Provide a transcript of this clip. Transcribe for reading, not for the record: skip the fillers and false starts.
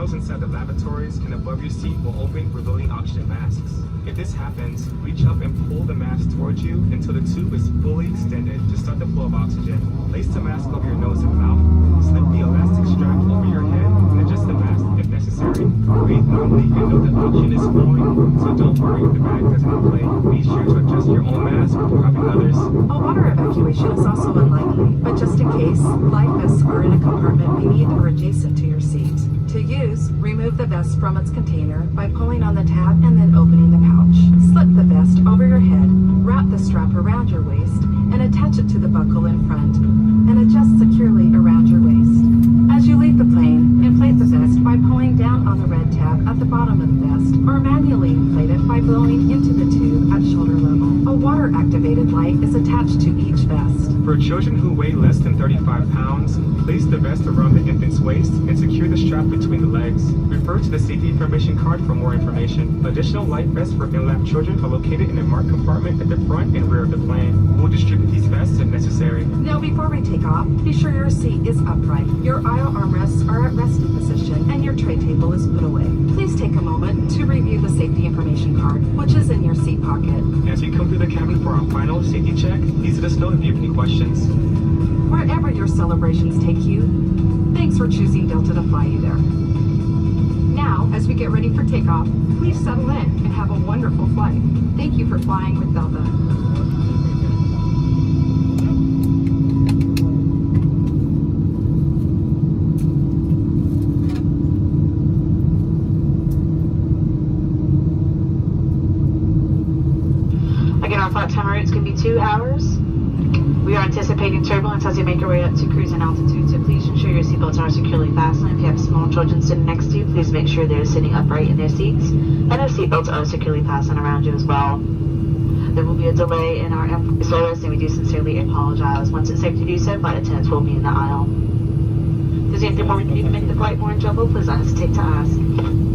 panels inside the lavatories and above your seat will open, revealing oxygen masks. If this happens, reach up and pull the mask towards you until the tube is fully extended to start the flow of oxygen. Place the mask over your nose and mouth, slip the elastic strap over your head, and adjust the mask if necessary. Breathe normally and know that oxygen is flowing, so don't worry if the bag doesn't inflate. Be sure to adjust your own mask before having others. A water evacuation is also unlikely, but just in case, life vests are in a compartment beneath or adjacent to your seat. To use, remove the vest from its container by pulling on the tab and then opening the pouch. Slip the vest over your head, wrap the strap around your waist, and attach it to the buckle in front, and adjust securely around your waist. As you leave the plane, inflate the vest by pulling down on the red tab at the bottom of the vest, or manually inflate it by blowing into the tube at shoulder level. A water-activated light is attached to each vest. For children who weigh less than 35 pounds, place the vest around the infant's waist and secure the strap between the legs. Refer to the safety information card for more information. Additional life vests for in-lap children are located in a marked compartment at the front and rear of the plane. We'll distribute these vests if necessary. Now before we take off, be sure your seat is upright, your aisle armrests are at resting position, and your tray table is put away. Please take a moment to review the safety information card, which is in your seat pocket. As we come through the cabin for our final safety check, please let us know if you have any questions. Wherever your celebrations take you, thanks for choosing Delta to fly you there. Now, as we get ready for takeoff, please settle in and have a wonderful flight. Thank you for flying with Delta. Again, our flight time routes can be 2 hours. We are anticipating turbulence as we make our way up to cruising altitude, so please ensure your seatbelts are securely fastened. If you have small children sitting next to you, please make sure they're sitting upright in their seats, and their seatbelts are securely fastened around you as well. There will be a delay in our service, and we do sincerely apologize. Once it's safe to do so, flight attendants will be in the aisle. If there's anything more we can do to make the flight more enjoyable, please don't hesitate to ask.